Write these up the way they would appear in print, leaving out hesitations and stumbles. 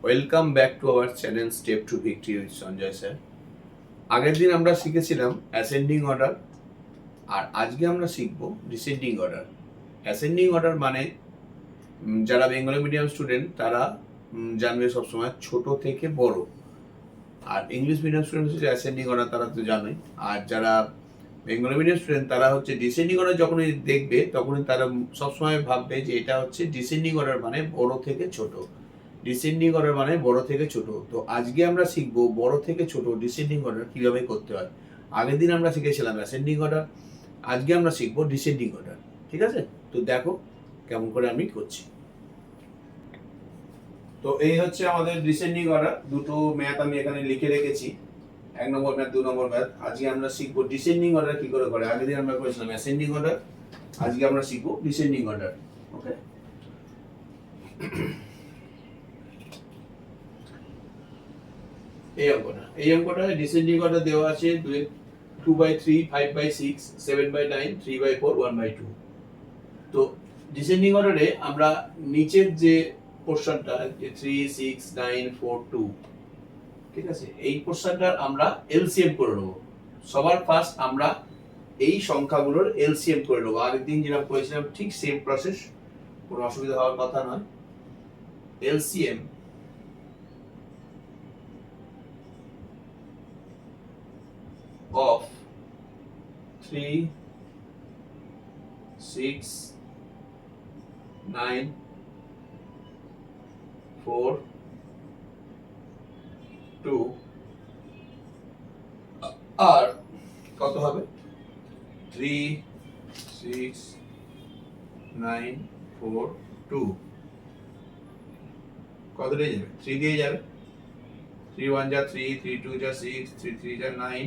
Welcome back to our channel step to victory with Sanjay sir. আগের দিন আমরা শিখেছিলাম অ্যাসেন্ডিং অর্ডার, আর আজকে আমরা শিখব ডিসেন্ডিং অর্ডার। অ্যাসেন্ডিং অর্ডার মানে যারা বেঙ্গলি মিডিয়াম স্টুডেন্ট তারা জানবে সবসময় ছোট থেকে বড়, আর ইংলিশ মিডিয়াম স্টুডেন্ট হচ্ছে অ্যাসেন্ডিং অর্ডার, তারা তো জানোই। আর যারা বেঙ্গলি মিডিয়াম স্টুডেন্ট তারা হচ্ছে ডিসেন্ডিং অর্ডার যখনই দেখবে তখনই তারা সবসময় ভাববে যে এটা হচ্ছে ডিসেন্ডিং অর্ডার মানে বড় থেকে ছোট। ডিসেন্ডিং অর্ডার মানে বড় থেকে ছোট। তো আজকে আমরা শিখব বড় থেকে ছোট ডিসেন্ডিং অর্ডার কিভাবে করতে হয়। আগের দিন আমরা শিখেছিলাম অ্যাসেন্ডিং অর্ডার, আজকে আমরা শিখব ডিসেন্ডিং অর্ডার। ঠিক আছে, তো দেখো কেমন করে আমি করছি। তো এই হচ্ছে আমাদের ডিসেন্ডিং অর্ডার। দুটো ম্যাথ আমি এখানে লিখে রেখেছি, 1 নম্বর ম্যাথ, 2 নম্বর ম্যাথ। আজকে আমরা শিখব ডিসেন্ডিং অর্ডার কি করে করে। আগের দিন আমরা করেছিলাম অ্যাসেন্ডিং অর্ডার, আজকে আমরা শিখব ডিসেন্ডিং অর্ডার। ওকে, এই অঙ্কটা ডিসেন্ডিং অর্ডার দেওয়া আছে 2/3, 5/6, 7/9, 3/4, 1/2। তো ডিসেন্ডিং অর্ডারে আমরা নিচের যে পোরশনটা 3, 6, 9, 4, 2, ঠিক আছে, এই পোরশনটার আমরা এলসিএম করে নেব। সবার ফার্স্ট আমরা এই সংখ্যাগুলোর এলসিএম করে নেব। আগের দিন যেটা করেছিলাম ঠিক সেম প্রসেস, কোনো অসুবিধা হওয়ার কথা নয়। এলসিএম of 3, 6, 9, 4, 2 আর কত হবে 3, 6, 9, 4, 2 কত দিয়ে যাবে? 3 দিয়ে যাবে। 3 1 যা 3, 3 2 যা 6, 3 3 যা 9,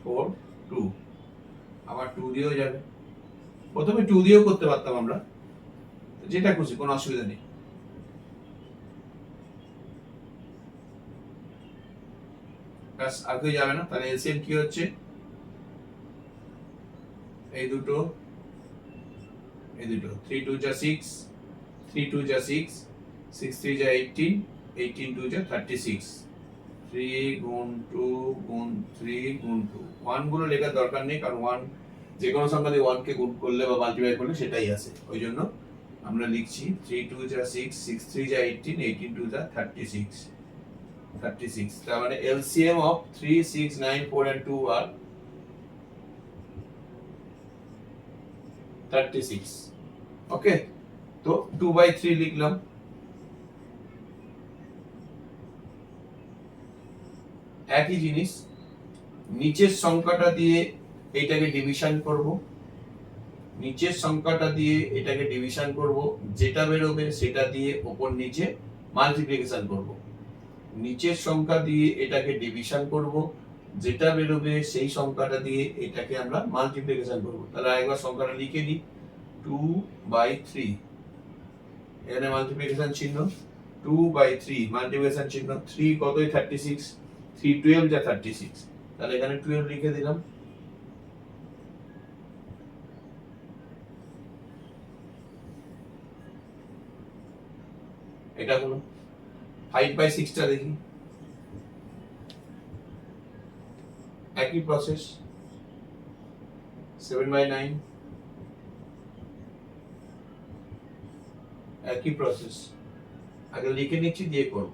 4, 2 আবার 2 দিয়েও যাবে। প্রথমে 2 দিয়েও করতে পারতাম আমরা, যেটা খুশি, কোনো অসুবিধা নেই। ব্যাস, আর কেউ যাবে না। তাহলে এলসিএম কি হচ্ছে? এই দুটো, এই দুটো 3 2 যা 6, 3 2 যা 6, 6 3 যা 18, 18 2 যা 36, 3 গুণ 2 গুণ 3 গুণ 2। 1 গুলো লেখার দরকার নেই, কারণ 1 যে কোনো সংখ্যা দিয়ে 1 কে গুণ করলে বা মাল্টিপ্লাই করলে সেটাই আসে। ওই জন্য আমরা লিখছি 3 2 যা 6, 6 3 যা 18, 18 2 যা 36, 36। তার মানে এলসিএম অফ 3 6 9 4 and 2 আর 36। ওকে, তো 2/3 লিখলাম। একই জিনিস নিচের সংখ্যাটা দিয়ে এইটাকে ডিভিশন করব, নিচের সংখ্যাটা দিয়ে এটাকে ডিভিশন করব, যেটা বেরোবে সেটা দিয়ে ওপর নিচে মাল্টিপ্লিকেশন করব। নিচের সংখ্যা দিয়ে এটাকে ডিভিশন করব, যেটা বেরোবে সেই সংখ্যাটা দিয়ে এটাকে আমরা মাল্টিপ্লিকেশন করব। তাহলে একবার সংখ্যাটা লিখে দিই, 2/3, এখানে মাল্টিপ্লিকেশন চিহ্ন, 2/3 মাল্টিপ্লিকেশন চিহ্ন, 3 কতই 36, 3 12 যা 36। তাহলে এখানে 12 লিখে দিলাম। এটা হলো 5/6 টা দেখি, একই প্রসেস। 7/9 একই প্রসেস। আগে লিখে নিচ্ছি দিয়ে করব,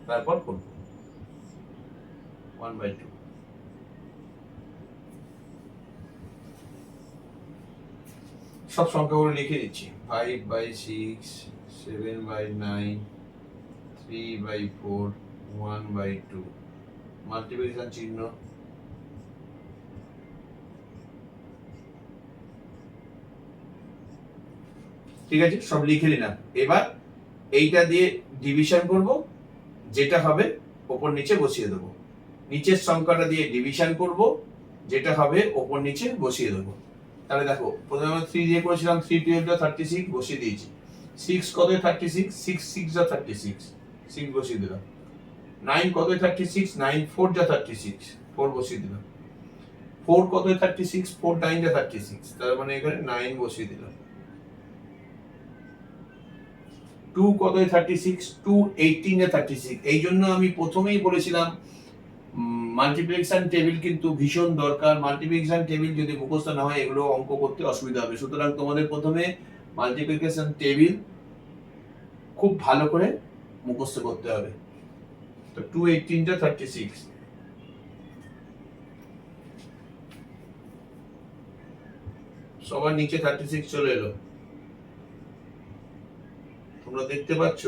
তারপর করব 1/2। সব সংখ্যাগুলো লিখে দিচ্ছি, 5/6, 7/9, 3/4, 1/2, মাল্টিপ্লিকেশন চিহ্ন, ঠিক আছে, সব লিখে নিলাম। এবার এইটা দিয়ে ডিভিশন করব, যেটা হবে ওপর নিচে বসিয়ে দেবো। নিচের সংখ্যাটা দিয়ে ডিভিশন করব, যেটা হবে ওপর নিচে বসিয়ে দেবো। তাহলে দেখো, প্রথমে আমরা 3 দিয়ে করেছিলাম, 3 12 যা 36 বসিয়ে দিয়েছি। 6 কত 36, 6 6 যা 36, 6 বসিয়ে দিলাম। 9 কত 36, 9 4 যা 36, 4 বসিয়ে দিলাম। 4 কত 36, 4 9 যা 36, তার মানে এখানে 9 বসিয়ে দিলাম। 2 কতই 36, 2 18 এ 36। এই জন্য আমি প্রথমেই বলেছিলাম মাল্টিপ্লিকেশন টেবিল কিন্তু ভীষণ দরকার। মাল্টিপ্লিকেশন টেবিল যদি মুখস্থ না হয় এগুলো অঙ্ক করতে অসুবিধা হবে। সুতরাং তোমাদের প্রথমে মাল্টিপ্লিকেশন টেবিল খুব ভালো করে মুখস্থ করতে হবে। তো 2 18 টা 36, সবার নিচে 36 চলে এলো। তোমরা দেখতে পাচ্ছ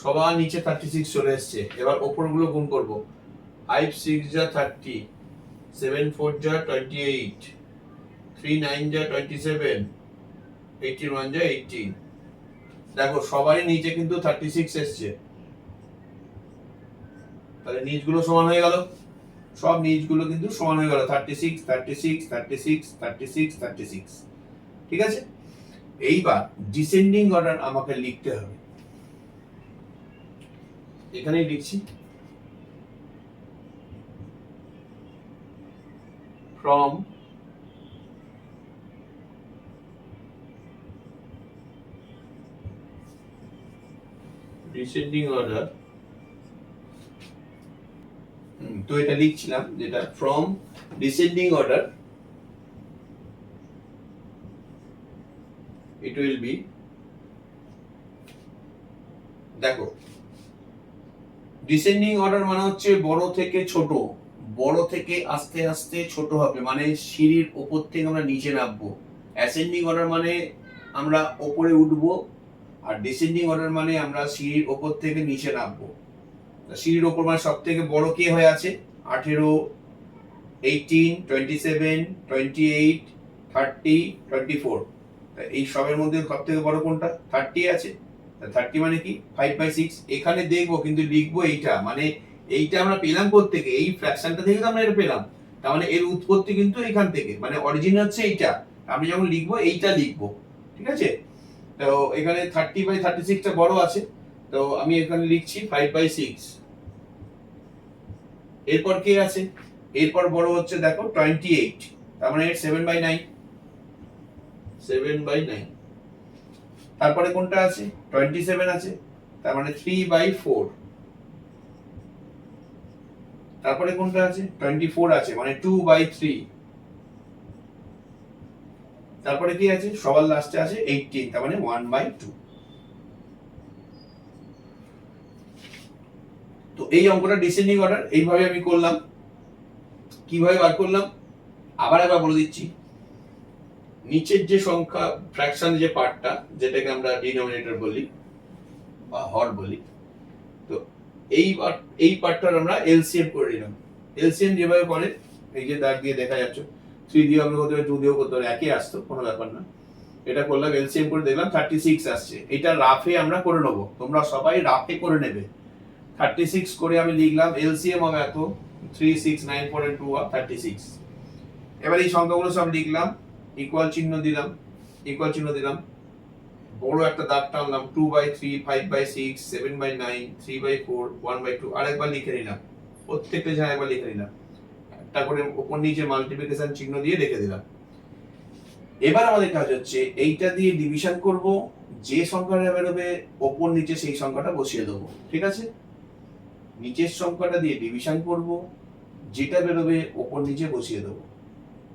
সবার নিচে 36 চলে এসছে। এবার ওপরগুলো গুণ করব। 5 6 যা 30, 7 4 যা 28, 3 9 যা 27, 81 যা 18। দেখো সবারই নিচে কিন্তু 36 এসছে। তাহলে নিচগুলো সমান হয়ে গেল, সব নিচগুলো কিন্তু সমান হয়ে গেল 36 36 36 36 36। ঠিক আছে, এইবার ডিসেন্ডিং অর্ডার আমাকে লিখতে হবে। এখানেই লিখছি, ফ্রম ডিসেন্ডিং অর্ডার। তো এটা লিখছিলাম যেটা from descending order it will be, দেখো ডিসেন্ডিং অর্ডার মানে হচ্ছে বড় থেকে ছোট, বড় থেকে আস্তে আস্তে ছোট হবে, মানে সিঁড়ির উপর থেকে আমরা নিচে নামবো। অ্যাসেন্ডিং অর্ডার মানে আমরা উপরে উঠবো, আর ডিসেন্ডিং অর্ডার মানে আমরা সিঁড়ির উপর থেকে নিচে নামবো। সিঁড়ির উপর মানে সব থেকে বড় কে হয়ে আছে? 18, 18, 27, 28, 30, 24। এই সবের মধ্যে সব থেকে বড় কোনটা? 30 আছে। 30 মানে কি? 5/6। এখানে দেখবো কিন্তু লিখবো এইটা, মানে এইটা আমরা পেলাম কোত্থেকে? এই ফ্র্যাকশনটা থেকে তো আমরা এটা পেলাম। তার মানে এর উৎপত্তি কিন্তু এখান থেকে, মানে অরিজিন হচ্ছে এইটা। আমি যখন লিখবো এইটা লিখবো, ঠিক আছে? তো এখানে 30/36 টা বড় আছে, তো আমি এখানে লিখছি 5/6। এরপর কে আছে? এরপর বড় হচ্ছে দেখো 28, তার মানে 7/9, 7/9। তারপরে কোনটা আছে? 27 আছে, তার মানে 3/4। তারপরে কোনটা আছে? 24 আছে, মানে 2/3। তারপরে কি আছে? সবার লাস্টে আছে 18, তার মানে 1/2। তো এই অঙ্কটা ডিসেন্ডিং অর্ডার এইভাবে আমি করলাম। কিভাবে বার করলাম আবার একবার বলে দিচ্ছি। নিচের যে সংখ্যা ফ্র্যাকশন যে পার্টটা, যেটাকে আমরা ডিনোমিনেটর বলি বা হর বলি, তো এই পার্টটার আমরা এলসিএম করে নিলাম। এলসিএম যেভাবে করে, এই যে দাগ দিয়ে দেখা যাচ্ছে, 3 দিয়ে আমরা করতে পারি, 2 দিয়েও করতে পারি, একই আসতো, কোনো ব্যাপার না। এটা করলাম, এলসিএম করে দেখলাম 36 আসছে। এটা রাফে আমরা করে নেবো, তোমরা সবাই রাফে করে নেবে। 36 করে আমি লিখলাম, এলসিএম হবে এত, 3 6 9 4 and 2 are 36। এবার এই সংখ্যাগুলো সব লিখলাম, ইকুয়াল চিহ্ন দিলাম, ইকুয়াল চিহ্ন দিলাম, বড় একটা দাগ টানলাম, 2/3, 5/6, 7/9, 3/4, 1/2। আরেকবার লিখে নিলাম, প্রত্যেকটা জায়গায় একবার লিখে নিলাম, একটা করে উপর নিচে মাল্টিপ্লিকেশন চিহ্ন দিয়ে রেখে দিলাম। এবার আমাদের কাজ হচ্ছে এইটা দিয়ে ডিভিশন করব, যে সংখ্যাটা বেরোবে ওপর নিচে সেই সংখ্যাটা বসিয়ে দেবো। ঠিক আছে, নিচের সংখ্যাটা দিয়ে ডিভিশন করব, যেটা বেরোবে ওপর নিচে বসিয়ে দেবো।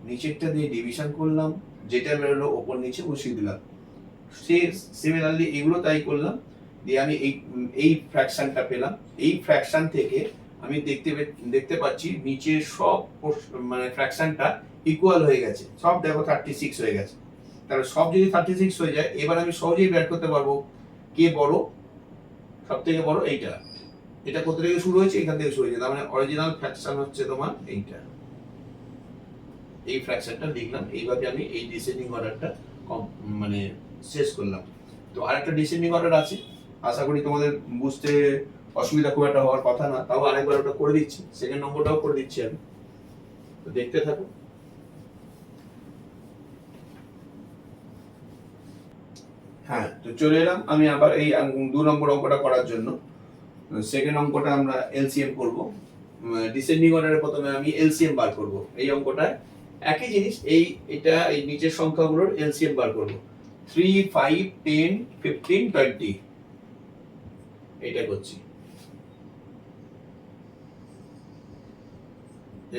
নিচেরটা দিয়ে ডিভিশন করলাম, যেটা বেরোলো ওপর নিচে বসিয়ে দিলাম। সিমিলারলি এগুলো তাই করলাম, দিয়ে আমি এই ফ্র্যাকশনটা পেলাম। এই ফ্র্যাকশন থেকে আমি দেখতে পাচ্ছি নিচের সব মানে ফ্র্যাকশনটা ইকুয়াল হয়ে গেছে, সব দেখো 36 হয়ে গেছে। তাহলে সব যদি 36 হয়ে যায়, এবার আমি সহজেই বের করতে পারবো কে বড়। সব থেকে বড় এইটা। এটা কোথা থেকে শুরু হয়েছে? এখান থেকে শুরু হয়েছে, তার মানে অরিজিনাল ফ্র্যাকশন হচ্ছে তোমার এইটা। এই ফ্র্যাকশনটা লিখলাম, এইভাবে আমি এই ডিসেন্ডিং অর্ডারটা মানে শেষ করলাম। তো আরেকটা ডিসেন্ডিং অর্ডার আছে, আশা করি তোমাদের বুঝতে অসুবিধা খুব একটা হওয়ার কথা না, তাও আরেকবার ওটা করে দিচ্ছি, সেকেন্ড নম্বরটাও করে দিচ্ছি আমি, তো দেখতে থাকো। হ্যাঁ, তো চলে এলাম আমি আবার এই 2 নম্বর অঙ্কটা করার জন্য। সেকেন্ড অঙ্কটা আমরা এলসিএম করব। ডিসেন্ডিং অর্ডারে প্রথমে আমি এলসিএম বার করব। এই অঙ্কটায় একই জিনিস, এটা এই নিচের সংখ্যাগুলোর এলসিএম বার করব। 3 5 10 15 20। এইটা করছি।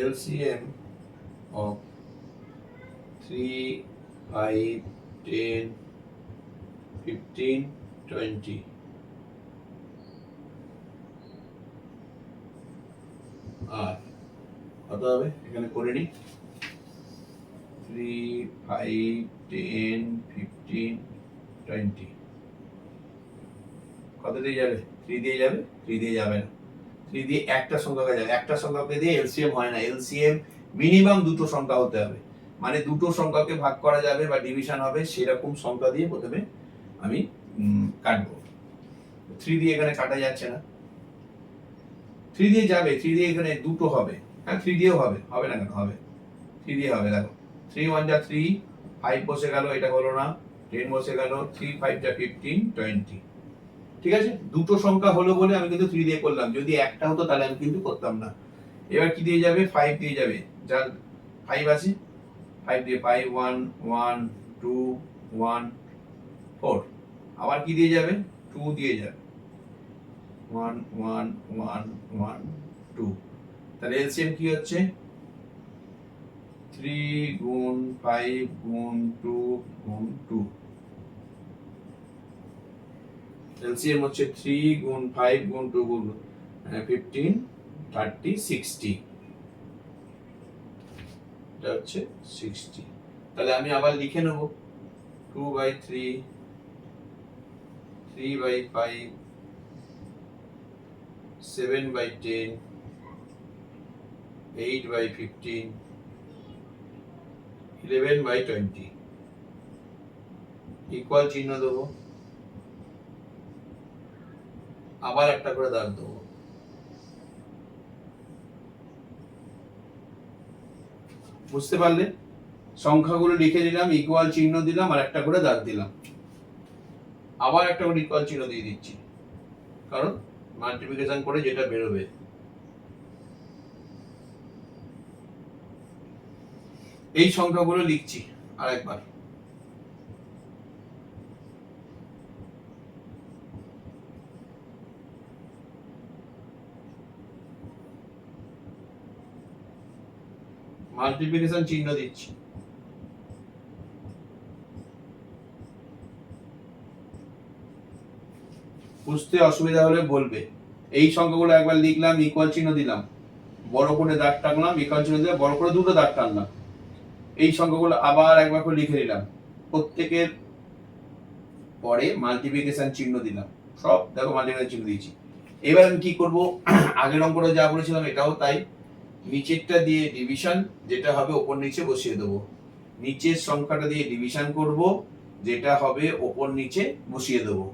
LCM of 3, 5, 10, 15, 20 আর কত হবে এখানে করে নিই। 3, 5, 10, 15, 20 কত দিয়ে যাবে? 3 দিয়ে যাবে? 3 দিয়ে যাবে না। 3 দিয়ে একটা সংখ্যাকে যাবে। একটা সংখ্যাকে দিয়ে এলসিএম হয় না। এলসিএম মিনিমাম দুটো সংখ্যা হতে হবে, মানে দুটো সংখ্যাকে ভাগ করা যাবে বা ডিভিশন হবে সেরকম সংখ্যা দিয়ে প্রথমে আমি কাটবো। 3 দিয়ে এখানে কাটা যাচ্ছে না। 3 দিয়ে যাবে, 3 দিয়ে এখানে দুটো হবে। হ্যাঁ 3 দিয়েও হবে, হবে না কেন? হবে, 3 দিয়ে হবে। দেখো 3 1 যা 3, 5 বসে গেল, এটা হলো না। 10 বসে গেল, 3 5 যা 15, 20। ঠিক আছে, দুটো সংখ্যা হলো বলে আমি কিন্তু 3 দিয়ে করলাম। যদি একটা হতো তাহলে আমি কিন্তু করতাম না। এবার কি দিয়ে যাবে? 5 দিয়ে যাবে। যার 5 আছে, 5 দিয়ে 5 1 1 2 1 4। আবার কি দিয়ে যাবে? 2 দিয়ে যাবে। 1 1 1 1 2। তাহলে এলসিএম কি হচ্ছে? 3 গুণ 5 গুণ 2 গুণ 2। এলসিএম হচ্ছে 3 গুণ 5 গুণ 2 গুণ 15 30 60। এটা হচ্ছে 60। তাহলে আমি আবার লিখে নেব 2/3, 3/5, 7/10, 8/15, 11/20 ইকুয়াল চিহ্ন দেবো, আবার একটা করে দাগ দেবো। বুঝতে পারলে? সংখ্যাগুলো লিখে দিলাম, ইকুয়াল চিহ্ন দিলাম, আর একটা করে দাগ দিলাম, আবার একটা করে ইকুয়াল চিহ্ন দিয়ে দিচ্ছি, কারণ মাল্টিপ্লিকেশন করে যেটা বেরোবে। এই সংখ্যাগুলো লিখছি আরেকবার। মাল্টিপ্লিকেশন চিহ্ন দিচ্ছি। বুঝতে অসুবিধা হলে বলবে। এই সংখ্যাগুলো একবার লিখলাম, ইকুয়াল চিহ্ন দিলাম, বড় করে দাগ টানলাম, ইকুয়াল চিহ্ন দিলাম, বড় করে দুটো দাগ টানলাম। এই সংখ্যাগুলো আবার একবার করে লিখে দিলাম, প্রত্যেকের পরে মাল্টিপ্লিকেশন চিহ্ন দিলাম। সব দেখো মাল্টিপ্লিকেশন চিহ্ন দিয়েছি। এবার আমি কি করব? আগের অঙ্কটা যা বলেছিলাম এটাও তাই। নিচেরটা দিয়ে ডিভিশন, যেটা হবে ওপর নিচে বসিয়ে দেবো। নিচের সংখ্যাটা দিয়ে ডিভিশন করব, যেটা হবে ওপর নিচে বসিয়ে দেবো।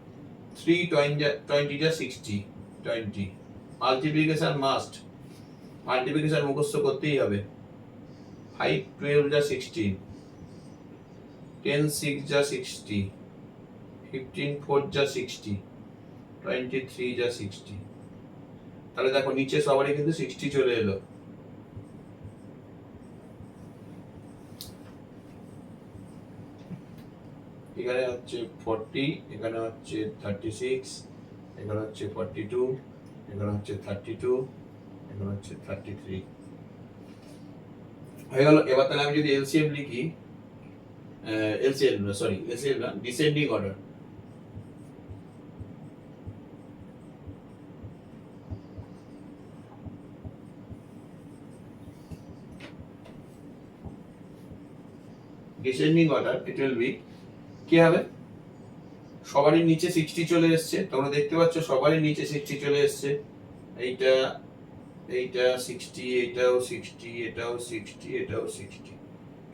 3 20 যা 60, 20। মাল্টিপ্লিকেশন মাস্ট, মাল্টিপ্লিকেশন মুখস্থ করতেই হবে। 5 12 যা 16, 10 6 যা 60, 15 4 যা 60, 23 যা 60। তাহলে দেখো নিচে সবারই কিন্তু 60 চলে এলো। এখানে হচ্ছে 40, এখানে হচ্ছে 36, এখানে হচ্ছে 42, এখানে হচ্ছে 32, এখানে হচ্ছে 33 হয়ে গেল। এবার তাহলে আমি যদি এলসিএম লিখি, এলসিএম না, descending order. Descending order, it will be কি হবে? সবারই নিচে 60 চলে এসেছে, তোমরা দেখতে পাচ্ছ সবারই নিচে 60 চলে এসেছে। এইটা 60, এটাও 60, এটাও 60, এটাও 60,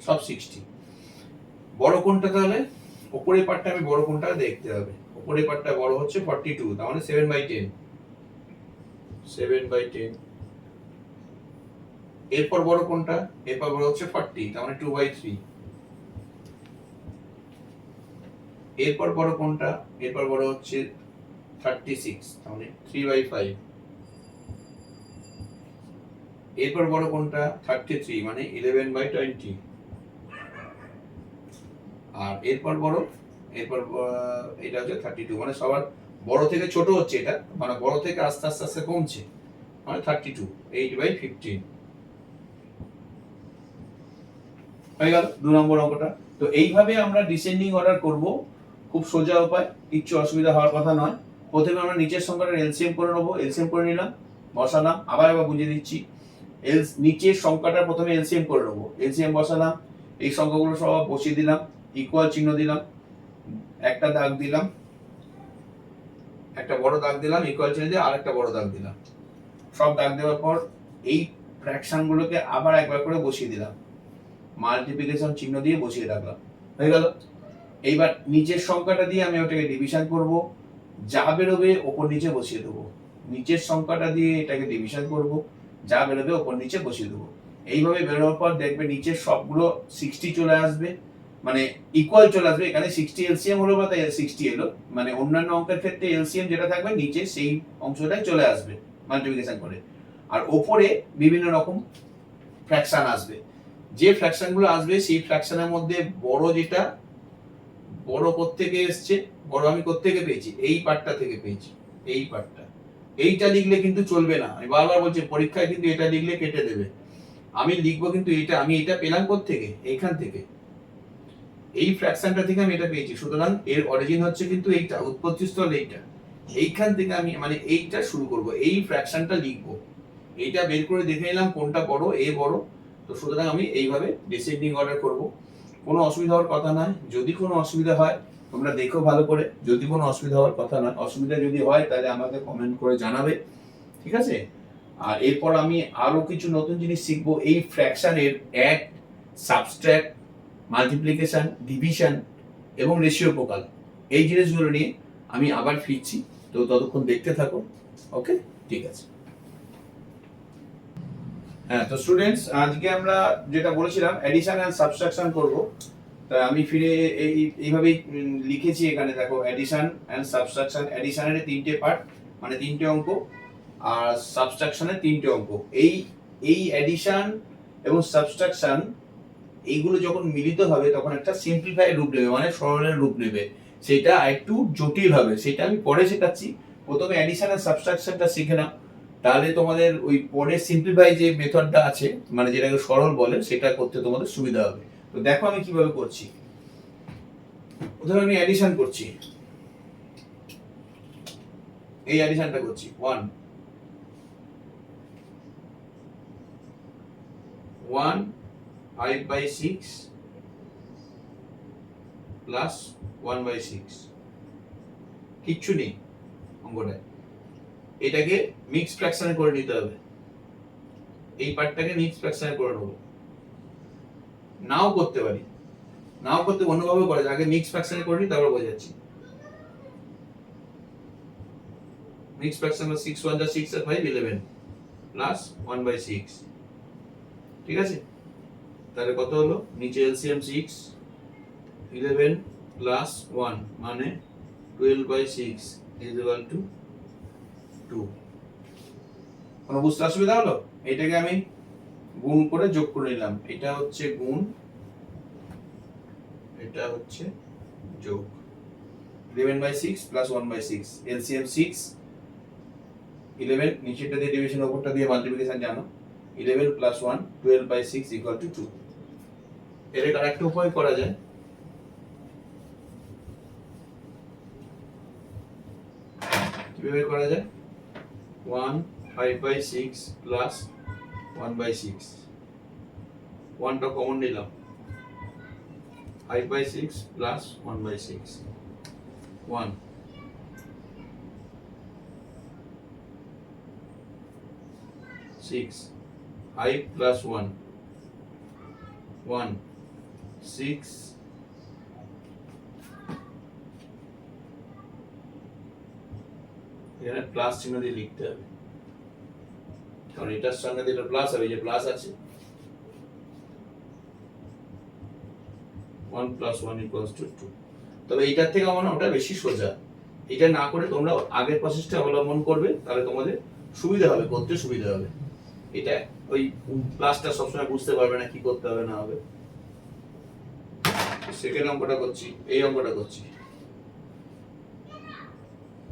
সব 60। বড় কোনটা তাহলে? উপরের পার্টটা আমি বড় কোনটা দেখতে হবে। উপরের পার্টটা বড় হচ্ছে 42, তার মানে 7/10, 7/10। এরপর বড় কোনটা? এরপর বড় হচ্ছে 40, তার মানে 2/3। এরপর বড় কোনটা? এরপর বড় হচ্ছে 36, তার মানে 3/5। এরপর বড় কোনটা? 33, মানে 11/20। আর এরপর বড়, এটা হচ্ছে 32, মানে সবার বড় থেকে ছোট হচ্ছে, এটা মানে বড় থেকে আস্তে আস্তে আস্তে কমছে, মানে 32, 8/15 হয়ে গেল 2 নম্বর অঙ্কটা। তো এইভাবে আমরা ডিসেন্ডিং অর্ডার করব, খুব সোজা উপায়, কিচ্ছু অসুবিধা হওয়ার কথা নয়। প্রথমে আমরা নিচের সংখ্যাটার এলসিএম করে নেবো, এলসিএম করে নিলাম, বসালাম, আবার বুঝিয়ে দিচ্ছি, নিচের সংখ্যাটা প্রথমে এলসিএম করে নেবো, এলসিএম বসালাম, এই সংখ্যাগুলো সব বসিয়ে দিলাম, ইকুয়াল চিহ্ন দিলাম, একটা দাগ দিলাম, একটা বড় দাগ দিলাম, ইকুয়াল চিহ্ন দিয়ে আরেকটা বড় দাগ দিলাম, সব দাগ দেওয়ার পর এই ফ্র্যাকশন গুলোকে আবার একবার করে বসিয়ে দিলাম, মাল্টিপ্লিকেশন চিহ্ন দিয়ে বসিয়ে রাখলাম, হয়ে গেল। এইবার নিচের সংখ্যাটা দিয়ে আমি ওটাকে ডিভিশন করব, যা বেরোবে ওপর নিচে বসিয়ে দেবো, নিচের সংখ্যাটা দিয়ে এটাকে ডিভিশন করব, যা বেরোবে ওপর নিচে বসিয়ে দেবো। এইভাবে বেরোনোর পর দেখবে নিচের সবগুলো 60 চলে আসবে, মানে ইকুয়াল চলে আসবে। এখানে 60 এলসিএম হলো বা তাই 60 এলো, মানে অন্যান্য অঙ্কের ক্ষেত্রে এলসিএম যেটা থাকবে নিচে সেই অংশটাই চলে আসবে মাল্টিপ্লিকেশন করে, আর ওপরে বিভিন্ন রকম ফ্র্যাকশন আসবে। যে ফ্র্যাকশনগুলো আসবে সেই ফ্র্যাকশনের মধ্যে বড় যেটা, বড় কোত্থেকে এসছে, বড় আমি কোত্থেকে পেয়েছি, এই পার্টটা থেকে পেয়েছি, এই পার্টটা, এইটা লিখলে কিন্তু চলবে না। আমি বারবার বলছি পরীক্ষায় কিন্তু এটা লিখলে কেটে দেবে। আমি লিখবো কিন্তু এটা, আমি এটা পেলাম কোত্থেকে, এইখান থেকে, এই ফ্র্যাকশনটা থেকে আমি এটা পেয়েছি, সুতরাং এর অরিজিন হচ্ছে কিন্তু এইটা, উৎপত্তিস্থল এইটা, এইখান থেকে আমি মানে এইটা শুরু করব, এই ফ্র্যাকশনটা লিখবো, এইটা বের করে দেখে নিলাম কোনটা বড়, এ বড়, তো সুতরাং আমি এইভাবে ডিসেন্ডিং অর্ডার করব। কোনো অসুবিধা হওয়ার কথা নয়, যদি কোনো অসুবিধা হয় তোমরা দেখো ভালো করে, যদি কোনো অসুবিধা হওয়ার কথা নয়, অসুবিধা যদি হয় তাহলে আমাকে কমেন্ট করে জানাবে, ঠিক আছে। আর এরপর আমি আরো কিছু নতুন জিনিস শিখবো, এই ফ্র্যাকশনের অ্যাড, সাবট্রাক্ট, মাল্টিপ্লিকেশন, ডিভিশন এবং রেসিপ্রোকাল, এই জিনিসগুলো নিয়ে আমি আবার ফিরছি, তো ততক্ষণ দেখতে থাকো। ওকে, ঠিক আছে। হ্যাঁ, তো স্টুডেন্টস আজকে আমরা যেটা বলেছিলাম অ্যাডিশন এন্ড সাবট্রাকশন করব, তাই আমি ফিরে এইভাবেই লিখেছি এখানে, দেখো অ্যাডিশন এন্ড সাবট্রাকশন, অ্যাডিশনের 3টে পার্ট মানে 3টে অঙ্ক, আর সাবট্রাকশনের 3টে অঙ্ক। এই অ্যাডিশন এবং সাবট্রাকশন এইগুলো যখন মিলিত হবে তখন একটা সিম্পলিফাইড রূপ নেবে, মানে সরলের রূপ নেবে, সেটা একটু জটিল হবে, সেটা আমি পরে শেখাচ্ছি। প্রথমে অ্যাডিশন আর সাবট্রাকশনটা শিখে নাও, তাহলে তোমাদের ওই পরে সিম্পলিফাই যে মেথডটা আছে, মানে যেটাকে সরল বলে, সেটা করতে তোমাদের সুবিধা হবে। তো দেখো আমি কিভাবে করছি। প্রথমে আমি অ্যাডিশন করছি, এই অ্যাডিশনটা করছি, 1 5/6 প্লাস 1/6, কিচ্ছু নেই অঙ্কটায়, এটাকে মিক্স ফ্র্যাকশনে করে নিতে হবে, এই পার্টটাকে মিক্স ফ্র্যাকশনে করে নেবো। নাও করতে পারি, নাও করতে অন্যভাবে করা যায়, আগে মিক্স ফ্র্যাকশনে করে নিই তারপর বোঝাচ্ছি। মিক্স ফ্র্যাকশন 6 1 যা 6 আর 5 11 প্লাস 1/6, ঠিক আছে। তাহলে কত হলো, নিচে এলসিএম 6, 11 প্লাস 1 মানে 12/6 ইজ ইকুয়াল টু 2। কোনো বুঝতে অসুবিধা হলো? এটাকে আমি গুণ করে যোগ করে নিলাম, এটা হচ্ছে গুণ, এটা হচ্ছে যোগ, 11/6 প্লাস 1/6, এলসিএম 6, 11 নিচেরটা দিয়ে ডিভিশন, উপরটা দিয়ে মাল্টিপ্লিকেশন জানো, 11 প্লাস 1 12/6 ইকুয়াল টু 2। এর আরেকটা উপায় করা যায়, কিভাবে করা যায়, 1 5/6 প্লাস 1/6, 1টা কমন নিলাম, 5/6 প্লাস 1/6, 1 6, 5 plus 1 1 6, এখানে প্লাস চিহ্ন দিয়ে লিখতে হবে, কারণ এটার সঙ্গে যেটা প্লাস হবে, যে প্লাস আছে, 1 plus 1 equals to 2। তবে এইটার থেকে আমার ওটা বেশি সোজা, এটা না করে তোমরা আগের প্রসেসটা অবলম্বন করবে, তাহলে তোমাদের সুবিধা হবে, করতে সুবিধা হবে। এটা ওই প্লাসটা সবসময় বুঝতে পারবে না কি করতে হবে না হবে। সেকেন্ড অঙ্কটা করছি, এই অঙ্কটা করছি,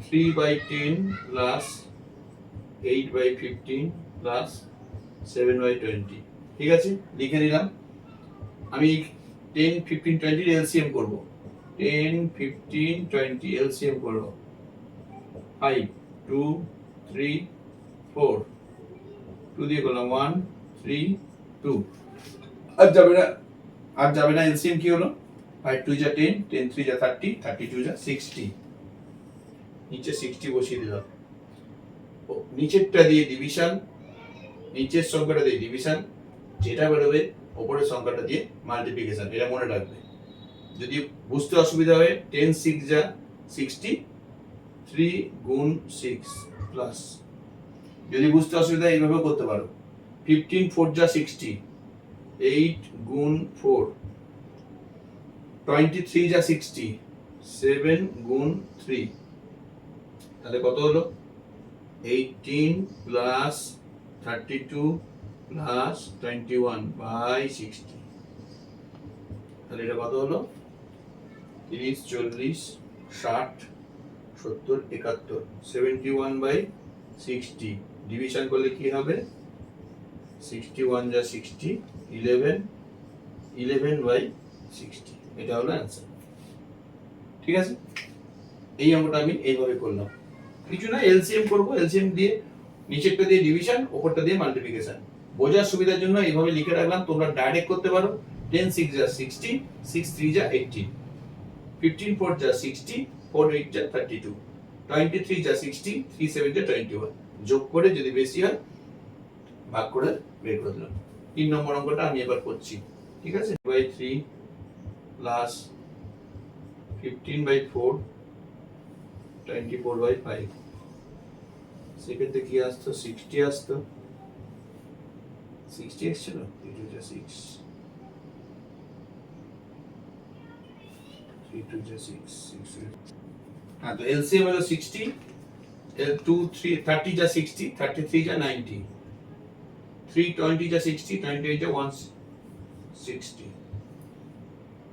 3/10 প্লাস 8/15 প্লাস 7/20। ঠিক আছে, লিখে নিলাম। আমি 10, 15, 20 এর এলসিএম করব। 10, 15, 20 এলসিএম করব। 5, 2, 3, 4, 2 দিয়ে করলাম 1, 3, 2। আর যাবে না এলসিএম কি হলো? 5 2 যা 10, 10 3 যা 30, 32 যা 60। নিচে 60 বসিয়ে দিলাম। নিচেরটা দিয়ে ডিভিশন, নিচের সংখ্যাটা দিয়ে ডিভিশন, যেটা বেরোবে উপরের সংখ্যাটা দিয়ে মাল্টিপ্লিকেশন। এটা মনে রাখবে। যদি বুঝতে অসুবিধা হয় 10 6 যা 60, 3 গুণ 6 প্লাস। যদি বুঝতে অসুবিধা হয় এইভাবে করতে পারো। 15 4 যা 60, 8 গুণ 4, 23 যা 60, 7 গুণ 3। তাহলে কত হলো? 18 প্লাস 32 প্লাস 21/60। তাহলে এটা কত হলো? 30 40 60 70 71। 71/60 ডিভিশন করলে কি হবে? 61 যা 60, 11/60। এটা হলো অ্যান্সার। ঠিক আছে, এই অঙ্কটা আমি এইভাবে করলাম। কিছু না, এলসিএম করব। এলসিএম দিয়ে নিচেরটা দিয়ে ডিভিশন, উপরটা দিয়ে মাল্টিপ্লিকেশন। বোঝার সুবিধার জন্য এইভাবে লিখে রাখলাম। তোমরা ডাইরেক্ট করতে পারো। 10 6 যা 60, 6 3 যা 18, 15 4 যা 60, 4 8 যা 32, 23 যা 60, 3 7 যা 21। যোগ করে যদি বেশি হয় ভাগ করে বের করে দিলাম। 3 নম্বর অঙ্কটা আমি এবার করছি। ঠিক আছে, 3 প্লাস 15/4 24/5। সেক্ষেত্রে কি আসতো? 60 আসতো। 60 এসেছিল, 3 2 যা 6, 3 2 যা 6, 6। হ্যাঁ, তো এলসিএম হলো 60, এল 2 3 30 যা 60, 33 যা 90, 3 20 যা 60, 28 যা 160,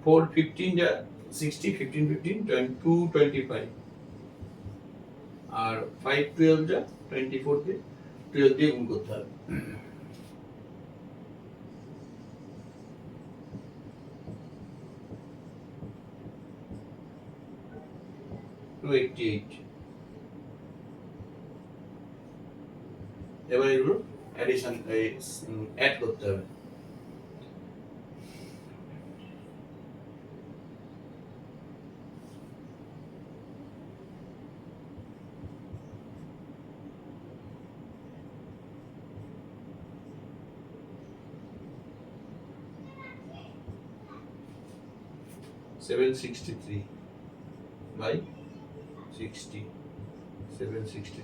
4 15 যা 60, 15 15 2 25, আর 5 12 যা 24 কে 12 দিয়ে গুণ করতে হবে। 288। এবার এগুলো অ্যাডিশন অ্যাড করতে হবে। (763/60) 763।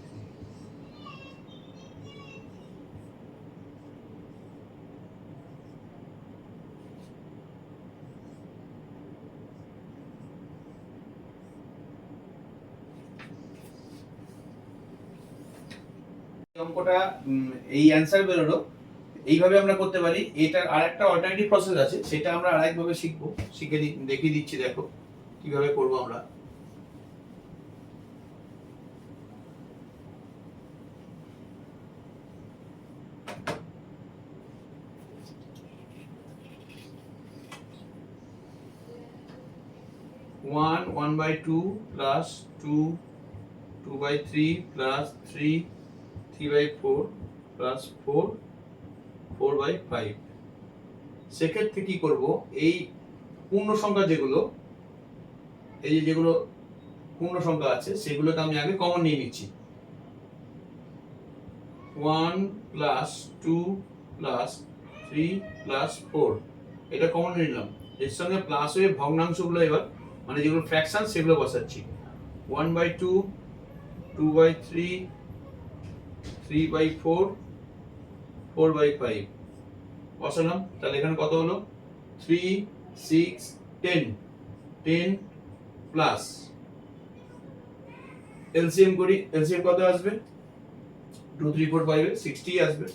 অঙ্কটা এই অ্যান্সার বেরোলো। এইভাবে আমরা করতে পারি। এটার আরেকটা অল্টারনেটিভ প্রসেস আছে, সেটা আমরা আরেকভাবে শিখবো। শিখে দেখিয়ে দিচ্ছি, দেখো কিভাবে করবো আমরা। one 1/2 plus 2 2/3 plus 3 3/4 plus 4 4/5। সেক্ষেত্রে কি করব? এই পূর্ণ সংখ্যা যেগুলো, এই যেগুলো পূর্ণ সংখ্যা আছে সেগুলোকে আমি আগে কমন নিয়ে নিচ্ছি। 1 plus 2 plus 3 plus 4 এটা কমন নিলাম। এর সঙ্গে প্লাস হয়ে ভগ্নাংশগুলো এবার মানে যেগুলো ফ্র্যাকশন সেগুলো বসাচ্ছি। 1/2 2/3 3/4 4/5 বসালাম। তাহলে এখানে কত হলো? 3 6 10 10 প্লাস এলসিএম করি। এলসিএম কত আসবে? 2 3 4 5 এ 60 আসবে।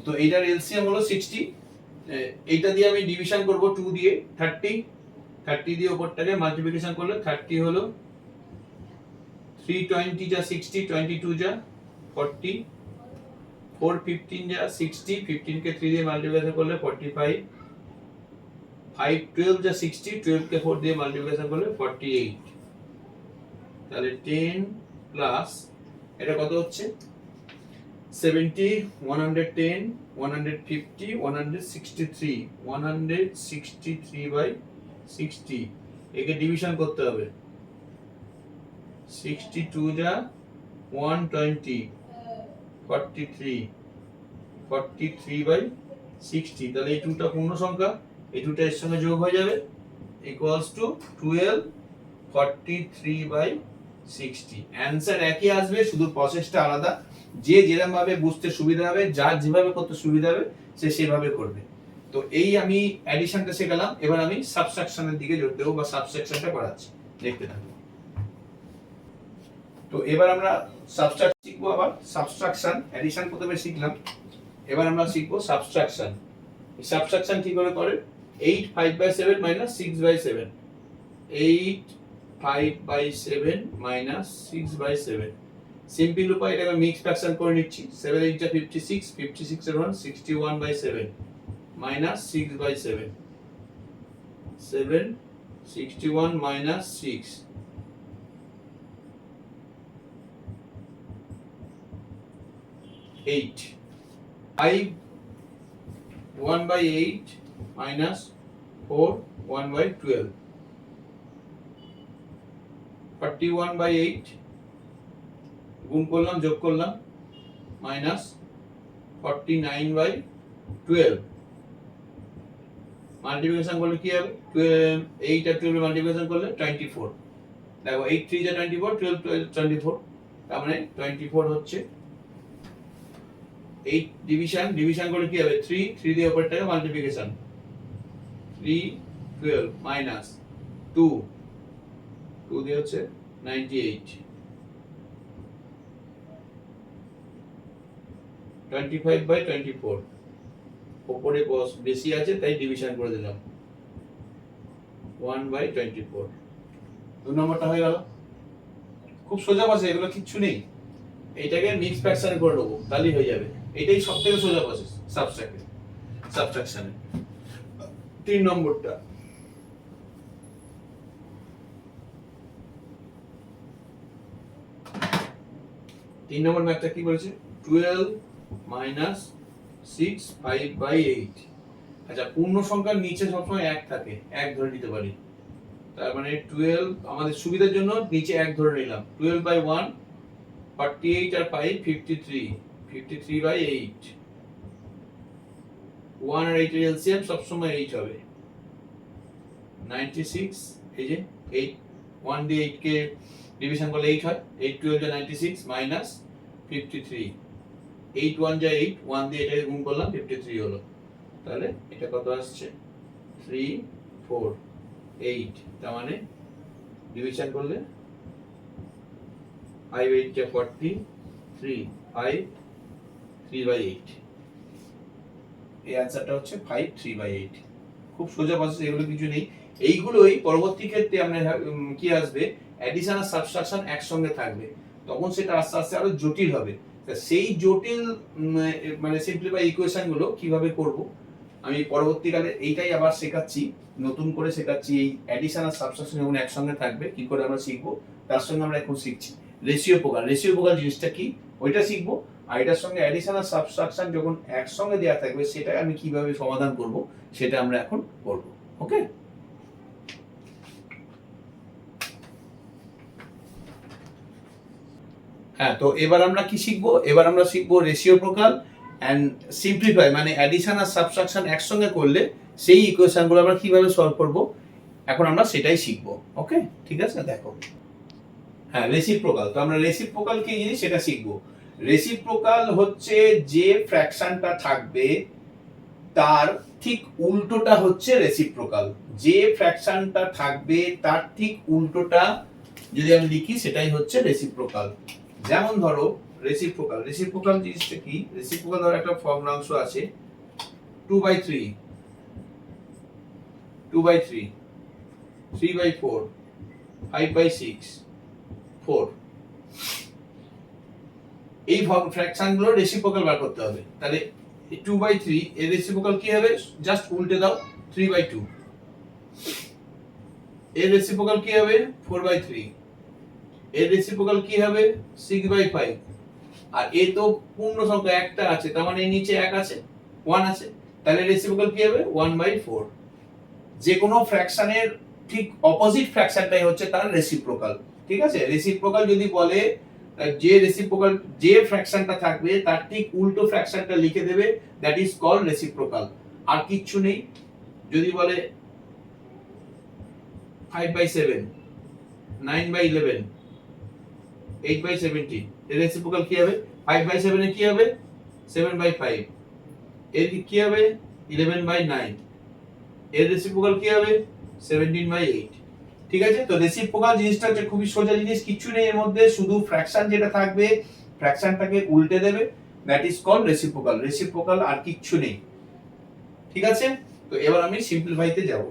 তো এইটার এলসিএম হলো 60। এইটা দিয়ে আমি ডিভিশন করব 2 দিয়ে 30 30 দিয়ে উপরটাকে মাল্টিপ্লিকেশন করলে 30 হলো 320 যা 60, 22 যা 40, 415 যা 60, 15 কে 3 দিয়ে মাল্টিপ্লিকেশন করলে 45, 512 যা 60, 12 কে 4 দিয়ে মাল্টিপ্লিকেশন করলে 48। তাহলে 10 প্লাস এটা কত হচ্ছে 70, 110, 150, 163, 163/60 একে ডিভিশন করতে হবে। 62 যা 120, 43, 43/60। তাহলে এই টুটা পূর্ণ সংখ্যা, এই দুটো এর সঙ্গে যোগ হয়ে যাবে ইকুয়ালস টু 12 43/60। অ্যানসার একই আসবে, শুধু প্রসেসটা আলাদা। যে যেরকম ভাবে বুঝতে সুবিধা হবে, যার যেভাবে করতে সুবিধা হবে সে সেভাবে করবে। তো এই আমি অ্যাডিশনটা শেখালাম, এবার আমি সাবট্রাকশনের দিকে জোর দেবো বা সাবট্রাকশনটা করাচ্ছি, দেখতে থাকবো। তো এবার আমরা সাবট্রাকশন শিখবো। আবার সাবট্রাকশন, অ্যাডিশন প্রথমে শিখলাম, এবার আমরা শিখবো সাবট্রাকশন। সাবট্রাকশন কি করে করে? 8 5/7 - 6/7, 8 5/7 - 6/7। সিম্পল উপায়, এটাকে মিক্স ফ্র্যাকশন করে নিচ্ছি। 7 8 56, 56 এর 1 61/7 - 6/7, 7 61 - 6, 8, 5 1/8 - 4 1/12, 41/8 গুণ করলাম যোগ করলাম মাইনাস 49/12, মাল্টিপ্লিকেশন করলে কি হবে? 8 আর 12 মাল্টিপ্লিকেশন করলে 24। দেখো 8 3 যা 24, 12 24, তার মানে 24 হচ্ছে। 8 ডিভিশন করলে কি হবে? 3 দিয়ে উপরটাকে মাল্টিপ্লিকেশন, 3 12 মাইনাস 2 দিয়ে হচ্ছে 98, 25/24। উপরে বেশি আছে তাই ডিভিশন করে দিলাম, 1/24। 2 নম্বরটা হয়ে গেল। খুব সোজা প্রসেস, এগুলো কিচ্ছু নেই। এইটাকে মিক্স ফ্র্যাকশন করে নেবো, তাহলেই হয়ে যাবে। এটাই সবথেকে সোজা প্রসেস সাবট্রাকশনে। 3 নম্বরটা, 3 নম্বর ম্যাথটা কি বলেছে? 12 - 6 5/8। আচ্ছা, পূর্ণ সংখ্যার নিচে সবসময় 1 থাকে, 1 ধরে নিতে পারি। তার মানে 12, আমাদের সুবিধার জন্য নিচে 1 ধরে নিলাম। 12/1 48 আর 5 53, 53/8। 1 আর 8 এর এলসিএম সবসময় 8 হবে, 96। এই যে 8, 1 দিয়ে 8 কে ডিভিশন করলে 8 হয়, 8 12 যা 96 মাইনাস 53, 8 1 যা 8, 1 দিয়ে এটাকে গুণ করলাম 53 হলো। তাহলে এটা কত আসছে? 3 4 8। তার মানে ডিভিশন করলে 5 8 যা 43, 5 3/8। এই অ্যানসারটা হচ্ছে 5 3/8। খুব সোজা প্রসেস, এগুলো কিছু নেই। এইগুলোই পরবর্তী ক্ষেত্রে আমরা কি আসবে, অ্যাডিশন আর সাবট্রাকশন একসঙ্গে থাকবে, তখন সেটা আস্তে আস্তে আরো জটিল হবে। সেই জটিল মানে সিম্পলিফাই ইকুয়েশন গুলো কিভাবে করব আমি পরবর্তীকালে এইটাই আবার শেখাচ্ছি, নতুন করে শেখাচ্ছি। এই অ্যাডিশন আর সাবট্রাকশন যখন একসঙ্গে থাকবে কি করে আমরা শিখবো, তার সঙ্গে আমরা এখন শিখছি রেশিওপ্রকাল জিনিসটা কি ওইটা শিখবো। আর এটার সঙ্গে অ্যাডিশন আর সাবট্রাকশন যখন একসঙ্গে দেওয়া থাকবে সেটা আমি কিভাবে সমাধান করব সেটা আমরা এখন করব। ওকে, হ্যাঁ। তো এবার আমরা কি শিখবো? এবার আমরা শিখবো রেশিওপ্রকাল এন্ড সিম্পলিফাই, মানে অ্যাডিশন আর সাবট্রাকশন একসঙ্গে করলে সেই ইকুয়েশনগুলো আমরা কিভাবে সলভ করব, এখন আমরা সেটাই শিখবো। ওকে, ঠিক আছে। দেখো, হ্যাঁ, রেসিপ্রোকাল। তো আমরা রেসিপ্রোকাল কি জিনিস সেটা শিখবো। রেসিপ্রোকাল হচ্ছে যে ফ্র্যাকশনটা থাকবে তার ঠিক উল্টোটা হচ্ছে রেসিপ্রোকাল। যে ফ্র্যাকশনটা থাকবে তার ঠিক উল্টোটা যদি আমি লিখি সেটাই হচ্ছে রেসিপ্রোকাল। যেমন ধরো রেসিপ্রোকাল জিনিসটা কি? রেসিপ্রোকাল ধরো একটা ভগ্নাংশ আছে 2/3, 3/4, 5/6, 4। এই ফ্র্যাকশন গুলো রেসিপ্রোকাল বার করতে হবে। তাহলে 2/3 এর রেসিপ্রোকাল কি হবে? জাস্ট উল্টে দাও, 3/2। এর রেসিপ্রোকাল কি হবে? 4/3। এর রেসিপ্রোকাল কি হবে? 6/5। আর এ তো পূর্ণ সংখ্যা একটা আছে, তার মানে এর নিচে 1 আছে, 1 আছে, তাহলে রেসিপ্রোকাল কি হবে? 1/4। যে কোনো ফ্র্যাকশনের ঠিক অপোজিট ফ্র্যাকশনটাই হচ্ছে তার রেসিপ্রোকাল। ঠিক আছে? রেসিপ্রোকাল যদি বলে যে রেসিপ্রোকাল যে ফ্র্যাকশনটা থাকবে তার ঠিক উল্টো ফ্র্যাকশনটা লিখে দেবে, দ্যাট ইজ কল্ড রেসিপ্রোকাল। আর কিচ্ছু নেই। যদি বলে 5/7, 9/11, 8/17, এর রেসিপ্রোকাল কি হবে? 5/7 এর কি হবে? 7/5। এর কি হবে? 11/9। এর রেসিপ্রোকাল কি হবে? 17/8। ঠিক আছে? তো রেসিপ্রোকাল জিনিসটা হচ্ছে খুবই সোজা জিনিস, কিছু নেই এর মধ্যে, শুধু ফ্র্যাকশন যেটা থাকবে ফ্র্যাকশনটাকে উল্টে দেবে, that is called reciprocal. Reciprocal আর কিচ্ছু নেই। ঠিক আছে? তো এবার আমি সিম্পলিফাইতে যাব।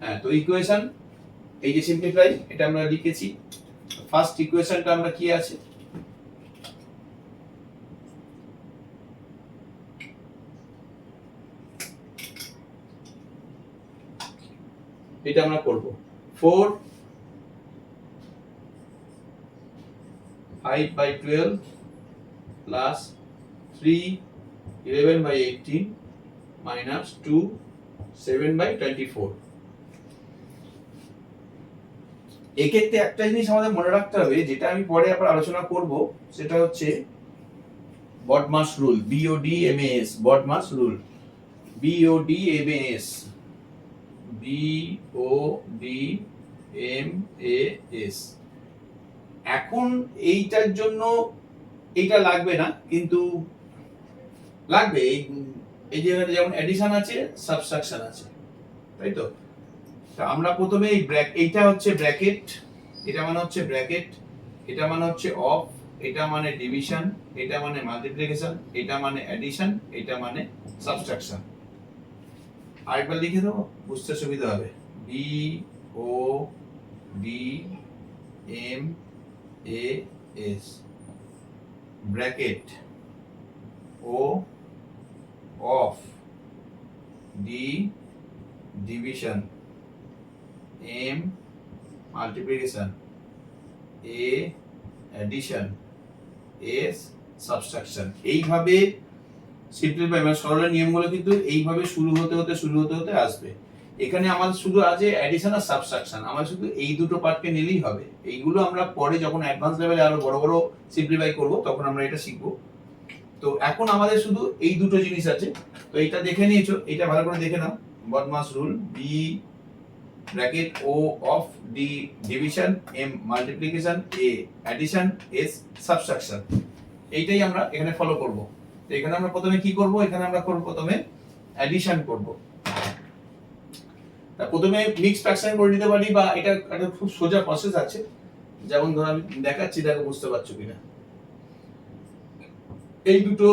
হ্যাঁ, তো ইকুয়েশন, এই যে সিম্পলিফাই, এটা আমরা লিখেছি। ফার্স্ট ইকুয়েশনটা আমরা কি আছে? এটা আমরা করব 4 5/12 প্লাস 3 11/18 মাইনাস 2 7/24। এক্ষেত্রে একটা জিনিস আমাদের মনে রাখতে হবে, যেটা আমি পরে আবার আলোচনা করব, সেটা হচ্ছে BODMAS rule, BODMAS, BODMAS rule, BODMAS, BODMAS। এখন এইটার জন্য এইটা লাগবে না, কিন্তু লাগবে। এই যে যেমন এডিশন আছে, সাবট্রাকশন আছে, তাই তো? আমরা প্রথমে এই এইটা হচ্ছে ব্র্যাকেট, এটা মানে হচ্ছে ব্র্যাকেট, এটা মানে হচ্ছে অফ, এটা মানে ডিভিশন, এটা মানে মাল্টিপ্লিকেশন, এটা মানে এডিশন, এটা মানে সাবট্রাকশন। আরেকবার লিখে দেবো, বুঝতে সুবিধা হবে। BODMAS, bracket, O of, D division, M multiplication, A addition, S subtraction. এইভাবে সিম্পলিফাই মানে সরলের নিয়মগুলো কিন্তু এইভাবে শুরু হতে আসবে। এখানে আমাদের শুধু আছে এডিশন আর সাবট্রাকশন, আমরা শুধু এই দুটো পার্টকে নিলেই হবে। এইগুলো আমরা পরে যখন অ্যাডভান্স লেভেলে আরো বড় বড় সিম্পলিফাই করব তখন আমরা এটা শিখব। তো এখন আমাদের শুধু এই দুটো জিনিস আছে। তো এটা দেখে নিয়েছো, এটা ভালো করে দেখে নাও। BODMAS rule, B bracket, O of, D division, M multiplication, A addition, S subtraction. এইটাই আমরা এখানে ফলো করব। তো এখানে আমরা প্রথমে কি করব? এখানে আমরা করব প্রথমে এডিশন করব। তা প্রথমে মিক্স ফ্র্যাকশন করে নিতে পারি, বা এটা একটা খুব সোজা প্রসেস আছে। যেমন ধর আমি দেখাচ্ছি, দেখো বুঝতে পারছো কিনা। এই দুটো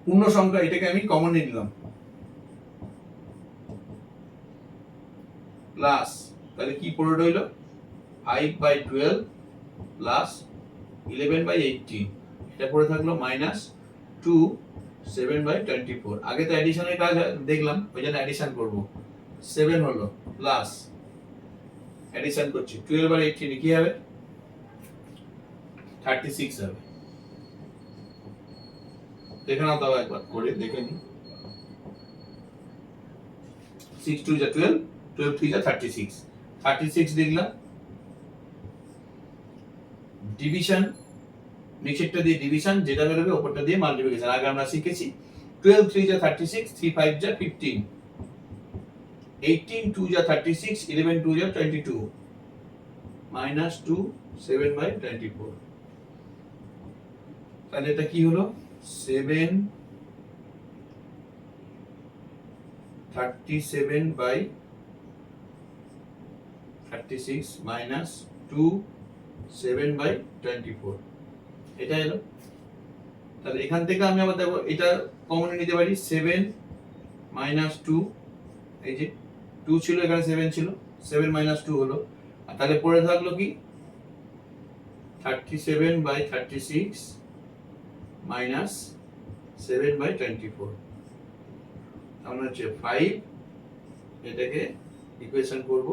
পূর্ণ সংখ্যা, এটাকে আমি কমন নিয়ে নিলাম, প্লাস, তাহলে কি পড়ে রইল? 5/12 প্লাস 11/18, এটা পড়ে থাকলো মাইনাস 2 7/24। আগে তো অ্যাডিশনের কাজ দেখলাম, ওই জন্য অ্যাডিশন করব। 7 হলো প্লাস, অ্যাডিশন করছি, 12/18 কি হবে? 36 হবে। দেখে নাও, তাও একবার করে দেখে নি। 6 2 যা 12, 12 3 যা 36, 36 লিখলাম। ডিভিশন, নিচেরটা দিয়ে ডিভিশন, যেটা বেরোবে উপরটা দিয়ে মাল্টিপ্লিকেশন। আগে আমরা শিখেছি 12 3 যা 36, 3 5 যা 15, 18 2 যা 36, 11 2 যা 22, মাইনাস 2 7/24। তাহলে এটা কি হলো? 7 37/36 মাইনাস 2 7/24, এটা এলো। তাহলে এখান থেকে আমি আবার দেখো এটা কমন নিতে পারি, 7 মাইনাস 2, এই যে 2 ছিল এখানে 7 ছিল, 7 মাইনাস 2 হলো। আর তাহলে পড়ে থাকলো কি 37/36 মাইনাস 7/24, তাহলে হচ্ছে 5, এটাকে ইকুয়েশন করব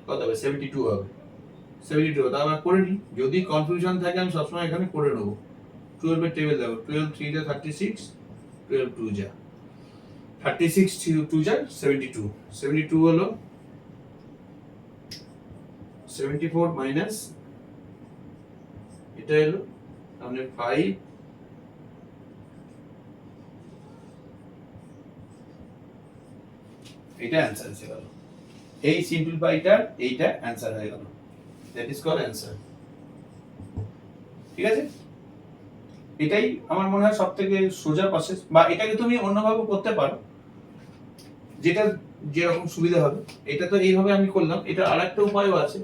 কত হবে 72 হবে। 72 তা আমরা করে নিই, যদি কনফিউশন থাকে আমি সবসময় এখানে করে নেব। 12 এর টেবিল দেখো, 12 3 যা 36, 12 2 যা 36, 2 যা 72, 72 হলো 74 মাইনাস এটা এলো, তাহলে 5, এটা অ্যান্সার এসে গেল। এই সিম্পলিফাইটার এইটা অ্যান্সার হয়ে গেল, দ্যাট ইজ কল অ্যান্সার। ঠিক আছে, এটাই আমার মনে হয় সবথেকে সোজা প্রসেস, বা এটাকে তুমি অন্যভাবে করতে পারো, যেটা যেরকম সুবিধা হবে। এটা তো এইভাবে আমি করলাম, এটা আরেকটা উপায়ও আছে।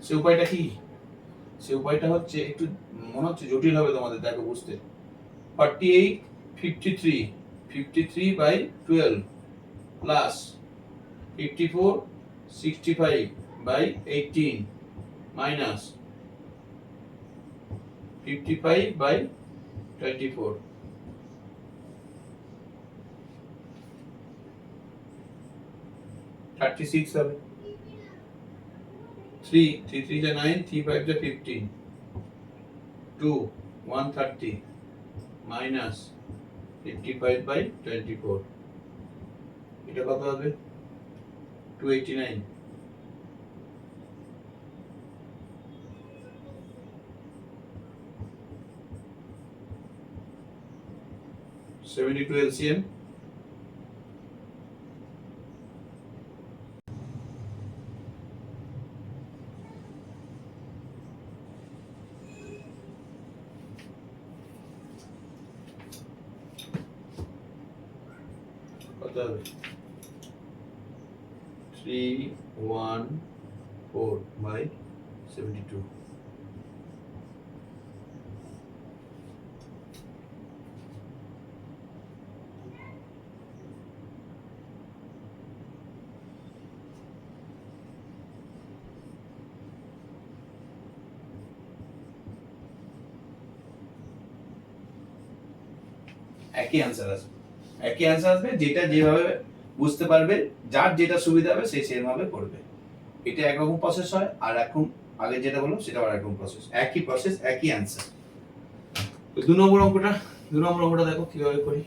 সে উপায়টা কি? সে উপায়টা হচ্ছে একটু মনে হচ্ছে জটিল হবে তোমাদের, দেখো বুঝতে। 48 53/12 প্লাস 54 65/18 মাইনাস 55/24, 36 হবে। 3 3 যা 9, 3 5 যা 15, 2 130 মাইনাস 55/24, এটা কত হবে 289। LCM কত হবে 314/72। একই অ্যান্সার আসবে, একই অ্যান্সার আসবে, যেটা যেভাবে বুঝতে পারবে, যার যেটা সুবিধা হবে সে সেভাবে করবে। এটা একরকম প্রসেস হয়, আর এখন আগে যেটা বললাম সেটা আর একরকম প্রসেস, একই প্রসেস একই অ্যান্সার। তো 2 নম্বর অঙ্কটা দেখো কিভাবে করি।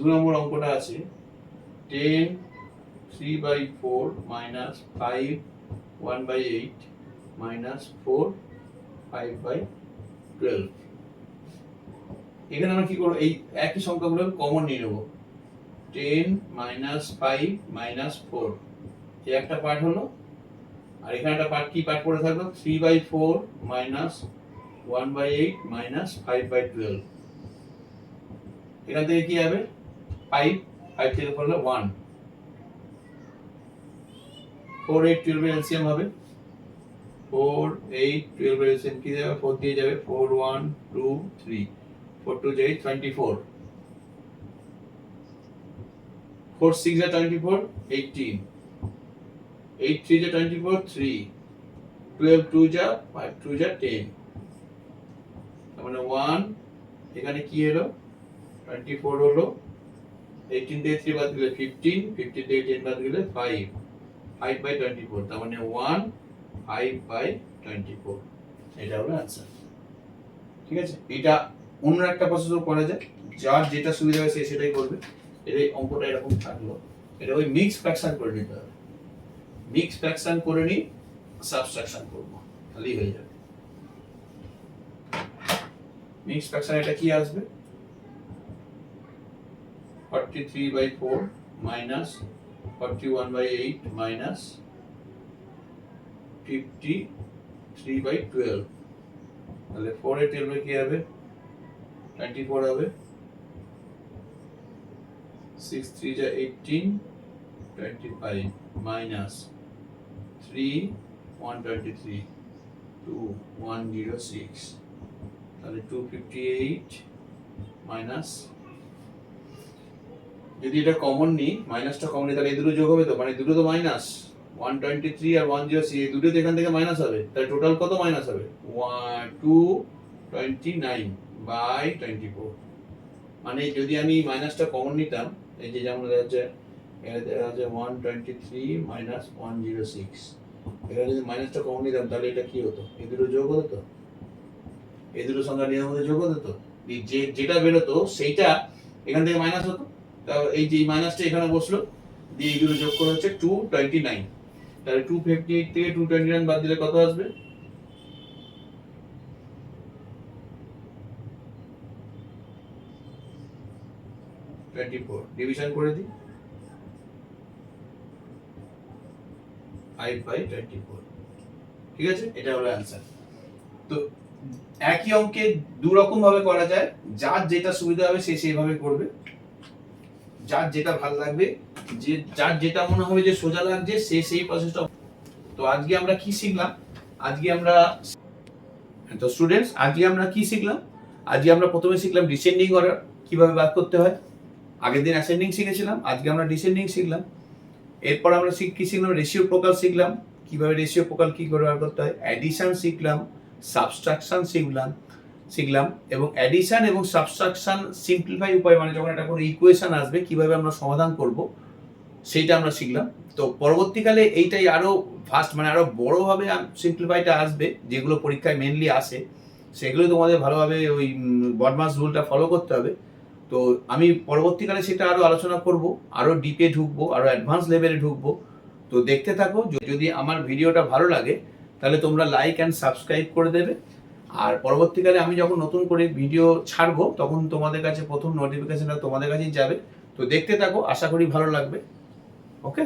দু নম্বর অঙ্কটা আছে 10 3/4 মাইনাস 5 1/8 মাইনাস 4 5/12। এখানে আমরা কি করবো, এই একই সংখ্যাগুলো কমন নিয়ে নেবো। 10 মাইনাস 5 মাইনাস 4, এই একটা পার্ট হলো, আর এখানে একটা পার্ট, কি পার্ট পড়ে থাকলো 3/4 মাইনাস 1/8 মাইনাস 5/12। এখান থেকে কি হবে 5 5 থেকে করলে 1, 4 8 12 এর এলসিএম হবে, 4 8 12 এর এলসিএম কি যাবে 4 দিয়ে যাবে, 4 1 2 3, 4 2 8 24, 4 6 যা 24 18, 8 3 যা 24 3, 12 2 যা 5 2 যা 10, তার মানে 1, এখানে কি হলো 24 হলো, 18 দিয়ে 3 বাদ দিলে 15, 15 দিয়ে 10 বাদ দিলে 5, 5/24, তার মানে 1 5/24, এটা হলো आंसर। ঠিক আছে, এটা অন্য একটা প্রসেসও করা যায়, যার যেটা সুবিধা হয় সে সেটাই করবে। এর এই অঙ্কটা এরকম থাকলো, এটা ওই মিক্স ফ্র্যাকশন করে নিতে হবে। মিক্স ফ্র্যাকশন করে নিই, সাবট্রাকশন করবো, তাহলেই হয়ে যাবে। মিক্স ফ্র্যাকশন এটা কি আসবে, 43/4 মাইনাস 41/8 মাইনাস 53/12, তাহলে 4 এ 12 কি হবে, 24 হবে, 6 3 যা 18, 25 মাইনাস 3 123 2 106, তাহলে 258 মাইনাস, যদি এটা কমন নিই, মাইনাসটা কমন নিই, তাহলে এই দুটো যোগ হবে তো, মানে দুটো তো মাইনাস, 123 আর 106 এই দুটো তো এখান থেকে মাইনাস হবে, তাহলে টোটাল কত মাইনাস হবে, 229/24। মানে যদি আমি মাইনাসটা কমন নিতাম, এই যে যেমন দেখা যাচ্ছে এখানে দেখা যাচ্ছে 123 মাইনাস 106, এখানে যদি মাইনাসটা কমন নিতাম তাহলে এটা কি হতো, এই দুটো যোগ হতো তো, এই দুটো সংখ্যা নিজের মধ্যে যোগ হতো তো, যেটা বেরোতো সেইটা এখান থেকে মাইনাস হতো, তা এই যে মাইনাসটা এখানে বসলো, দিয়ে এই দুটো যোগ করে হচ্ছে 229, তাহলে 258 থেকে 229 বাদ দিলে কত আসবে, 24, ডিভিশন করে দিই 5/24, ঠিক আছে, এটা হলো অ্যান্সার। তো একই অঙ্কে দু রকম ভাবে করা যায়, যার যেটা সুবিধা হবে সে সেইভাবে করবে, যার যেটা ভালো লাগবে, যে যার যেটা মনে হবে যে সোজা লাগছে সে সেই প্রসেসটা। তো আজকে আমরা কি শিখলাম, আজকে আমরা, তো স্টুডেন্টস আজকে আমরা কি শিখলাম, আজকে আমরা প্রথমে শিখলাম ডিসেন্ডিং অর্ডার কিভাবে বার করতে হয়, আগের দিন অ্যাসেন্ডিং শিখেছিলাম, আজকে আমরা ডিসেন্ডিং শিখলাম। এরপর আমরা কি শিখলাম, রেশিওপ্রকাল শিখলাম, কিভাবে রেশিওপ্রকাল কি করে বার করতে হয়, অ্যাডিশন শিখলাম, সাবট্রাকশন শিখলাম এবং অ্যাডিশন এবং সাবট্রাকশন সিম্পলিফাই উপায়, মানে যখন একটা কোনো ইকুয়েশন আসবে কিভাবে আমরা সমাধান করব সেইটা আমরা শিখলাম। তো পরবর্তীকালে এইটাই আরো ফাস্ট, মানে আরো বড়ভাবে সিম্পলিফাইটা আসবে, যেগুলো পরীক্ষায় মেনলি আসে সেগুলো তোমাদের ভালোভাবে ওই বডমাস রুলটা ফলো করতে হবে। তো আমি পরবর্তীকালে সেটা আরো আলোচনা করব, আরো ডিপে ঢুকবো, আরো অ্যাডভান্স লেভেলে ঢুকবো। তো দেখতে থাকো, যদি আমার ভিডিওটা ভালো লাগে তাহলে তোমরা লাইক অ্যান্ড সাবস্ক্রাইব করে দেবে, আর পরবর্তীকালে আমি যখন নতুন করে ভিডিও ছাড়বো তখন তোমাদের কাছে প্রথম নোটিফিকেশনটা তোমাদের কাছেই যাবে। তো দেখতে থাকো, আশা করি ভালো লাগবে। ওকে।